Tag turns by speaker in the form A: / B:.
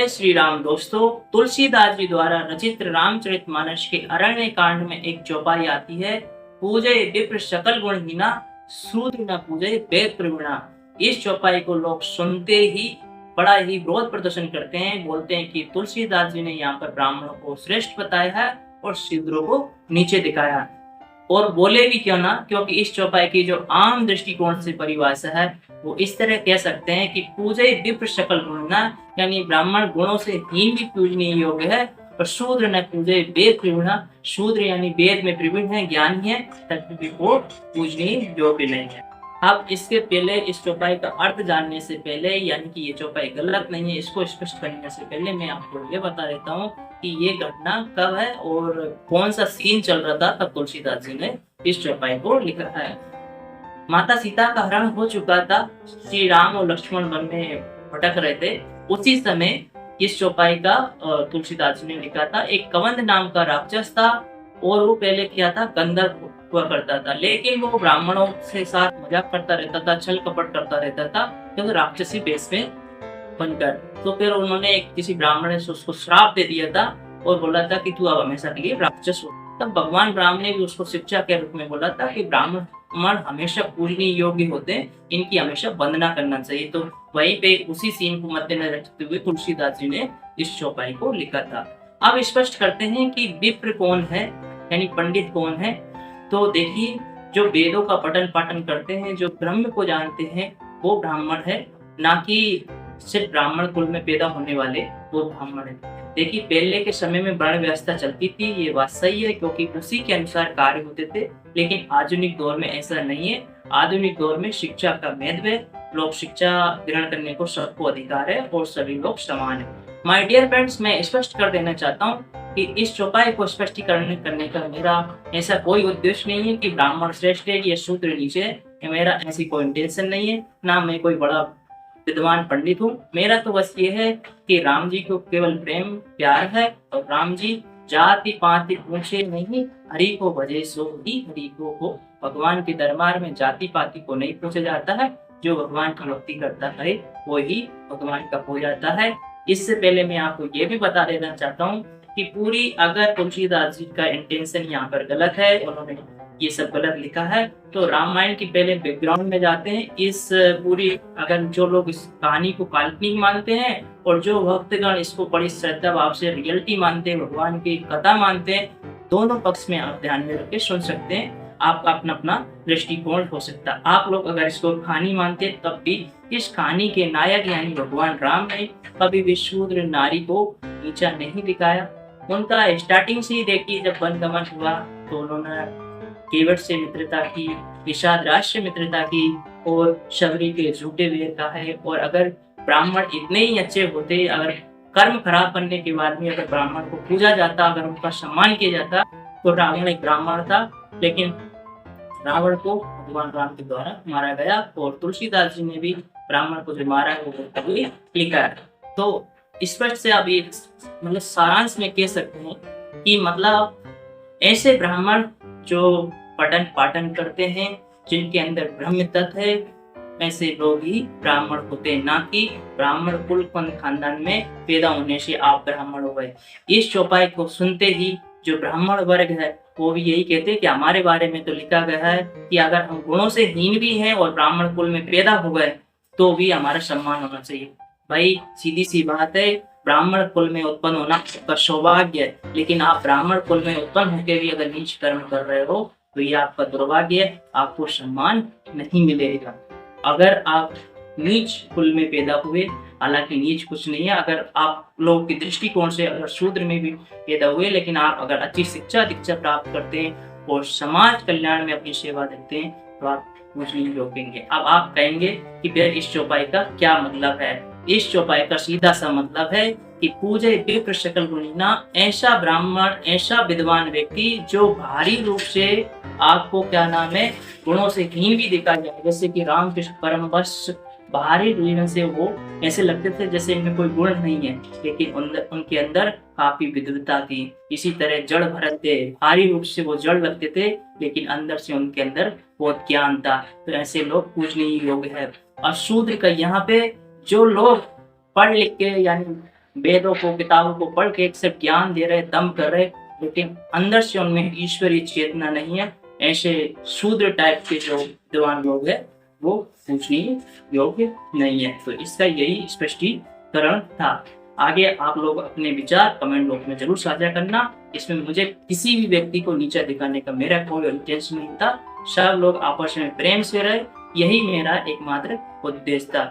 A: जय श्री राम दोस्तों। तुलसीदास जी द्वारा रचित रामचरितमानस के अरण्य कांड में एक चौपाई आती है, पूजे विप्र सकल गुणहीना, शूद्र न पूजे वेद प्रवीणा। इस चौपाई को लोग सुनते ही बड़ा ही विरोध प्रदर्शन करते हैं, बोलते हैं कि तुलसीदास जी ने यहाँ पर ब्राह्मणों को श्रेष्ठ बताया है और शूद्रों को नीचे दिखाया है। और बोले भी क्यों ना, क्योंकि इस चौपाई की जो आम दृष्टिकोण से परिभाषा है वो इस तरह कह सकते हैं कि पूजे विप्र सकल गुणना, यानी ब्राह्मण गुणों से हीन भी पूजनीय योग्य है, और शूद्र न पूजे वेद प्रवीणा, शूद्र यानी वेद में प्रवीण है, ज्ञानी है, तभी वो पूजनीय योग्य नहीं है। अब इसके पहले इस चौपाई का अर्थ जानने से पहले, यानी कि ये चौपाई गलत नहीं है, इसको स्पष्ट करने से पहले मैं आपको ये बता देता हूँ कि ये घटना कब है और कौन सा सीन चल रहा था तब तुलसीदास जी ने इस चौपाई को लिखा है। माता सीता का हरण हो चुका था, श्री राम और लक्ष्मण वन में भटक रहे थे। उसी समय इस चौपाई का तुलसीदास जी ने लिखा था। एक कवंद नाम का राक्षस था और वो पहले क्या था, गंधर्व हुआ करता था, लेकिन वो ब्राह्मणों से साथ मजाक करता रहता था, छल कपट करता रहता था, तो राक्षसी वेश में बनकर। तो फिर उन्होंने किसी ब्राह्मण ने उसको श्राप दे दिया था और बोला था कि तू अब हमेशा के लिए राक्षस हो। तब भगवान राम ने भी उसको शिक्षा के रूप में बोला था कि ब्राह्मण हमेशा पूजनीय योग्य होते हैं, इनकी हमेशा वंदना करना चाहिए। तो वहीं पे उसी सीन को मद्देनजर रखते हुए तुलसीदास जी ने इस चौपाई को लिखा था। अब स्पष्ट करते हैं कि विप्र कौन है, यानी पंडित कौन है। तो देखिए, जो वेदों का पठन पाठन करते हैं, जो ब्रह्म को जानते हैं, वो ब्राह्मण है, ना कि सिर्फ ब्राह्मण कुल में पैदा होने वाले वो ब्राह्मण है। देखिए, पहले के समय में वर्ण व्यवस्था चलती थी, ये बात सही है, क्योंकि उसी के अनुसार कार्य होते थे, लेकिन आधुनिक दौर में ऐसा नहीं है। आधुनिक दौर में शिक्षा का महत्व है, लोग शिक्षा ग्रहण करने को सबको अधिकार है और सभी लोग समान है। माय डियर फ्रेंड्स, मैं स्पष्ट कर देना चाहता हूँ कि इस चौपाई को स्पष्टीकरण करने का मेरा ऐसा कोई उद्देश्य नहीं है कि ब्राह्मण श्रेष्ठ है या शूद्र नीचे है। मेरा ऐसी कोई इंटेंशन नहीं है, ना मैं कोई बड़ा विद्वान पंडित हूँ। मेरा तो बस ये है कि राम जी को केवल प्रेम प्यार है, और राम जी जाति पाति पूछे नहीं, हरि को भजे सो ही हरि को हो। भगवान के दरबार में जाति पाति को नहीं पूछा जाता है, जो भगवान की भक्ति करता है वो ही भगवान का हो जाता है। इससे पहले मैं आपको ये भी बता देना चाहता हूँ कि पूरी अगर तुलसीदास जी का इंटेंशन यहाँ पर गलत है, उन्होंने ये सब गलत लिखा है, तो रामायण की पहले बैकग्राउंड में जाते हैं। इस पूरी अगर जो लोग इस कहानी को काल्पनिक मानते हैं और जो भक्तगण इसको बड़ी श्रद्धा भाव से रियलिटी मानते हैं, भगवान की कथा मानते हैं, दोनों पक्ष में आप ध्यान में रख के सुन सकते हैं। आपका अपना अपना दृष्टिकोण हो सकता है। आप लोग अगर इसको कहानी मानते हैं, तब भी इस कहानी के नायक यानी भगवान राम ने कभी भी शूद्र नारी को नीचा नहीं दिखाया। उनका स्टार्टिंग से ही देखिए, जब वनगमन हुआ तो उन्होंने केवट से मित्रता की, निषाद राज से मित्रता की, और शबरी के झूठे वेर का है। और अगर ब्राह्मण इतने ही अच्छे होते, अगर कर्म खराब करने के बाद में अगर ब्राह्मण को पूजा जाता, अगर उनका सम्मान किया जाता, तो रावण एक ब्राह्मण था, लेकिन रावण को भगवान राम के द्वारा मारा गया। और तुलसीदास जी ने भी ब्राह्मण को जो मारा है वो लिखा है। तो स्पष्ट से आप ये मतलब सारांश में कह सकते हैं कि मतलब ऐसे ब्राह्मण जो पठन पाठन करते हैं, जिनके अंदर ब्रह्म तत्व है, ऐसे लोग ही ब्राह्मण होते हैं, ना कि ब्राह्मण कुल खानदान में पैदा होने से आप ब्राह्मण हो गए। इस चौपाई को सुनते ही जो ब्राह्मण वर्ग है वो भी यही कहते हैं कि हमारे बारे में तो लिखा गया है कि अगर हम गुणों से हीन भी हैं और ब्राह्मण कुल में पैदा हो गए तो भी हमारा सम्मान होना चाहिए। भाई सीधी सी बात है, ब्राह्मण कुल में उत्पन्न होना आपका सौभाग्य है, लेकिन आप ब्राह्मण कुल में उत्पन्न होकर भी अगर नीच कर्म कर रहे हो तो ये आपका दुर्भाग्य है, आपको सम्मान नहीं मिलेगा। अगर आप नीच कुल में पैदा हुए, हालांकि नीच कुछ नहीं है, अगर आप लोगों की दृष्टिकोण से अगर शूद्र में भी पैदा हुए, लेकिन आप अगर अच्छी शिक्षा दीक्षा प्राप्त करते हैं और समाज कल्याण में अपनी सेवा देते हैं, तो आप पूजनीय होंगे। अब आप कहेंगे कि फिर इस चौपाई का क्या मतलब है। इस चौपाई का सीधा सा मतलब है कि पूजे विप्र सकल गुणीना, ऐसा ब्राह्मण, ऐसा विद्वान व्यक्ति जो भारी रूप से आपको क्या नाम है, गुणों से हीन भी दिखा जाए। जैसे कि रामकृष्ण परमहंस बाहरी जीवन से वो ऐसे लगते थे जैसे इनमें कोई गुण नहीं है, लेकिन उनके अंदर काफी विद्वता थी। इसी तरह जड़ भरत थे, बाहरी रूप से वो जड़ लगते थे, लेकिन अंदर से उनके अंदर बहुत ज्ञान था। तो ऐसे लोग पूजनीय योग्य है। और शूद्र का यहाँ पे जो लोग पढ़ लिख के यानी वेदों को, किताबों को पढ़ के एक सिर्फ ज्ञान दे रहे, दम कर रहे, लेकिन अंदर से उनमें ईश्वरीय चेतना नहीं है। ऐसे शूद्र टाइप के जो विद्वान लोग हैं वो पूजनीय योग्य नहीं है। तो इसका यही स्पष्टीकरण था। आगे आप लोग अपने विचार कमेंट बॉक्स में जरूर साझा करना। इसमें मुझे किसी भी व्यक्ति को नीचा दिखाने का मेरा कोई इंटेंशन नहीं था। सब लोग आपस में प्रेम से रहे, यही मेरा एकमात्र उद्देश्य था।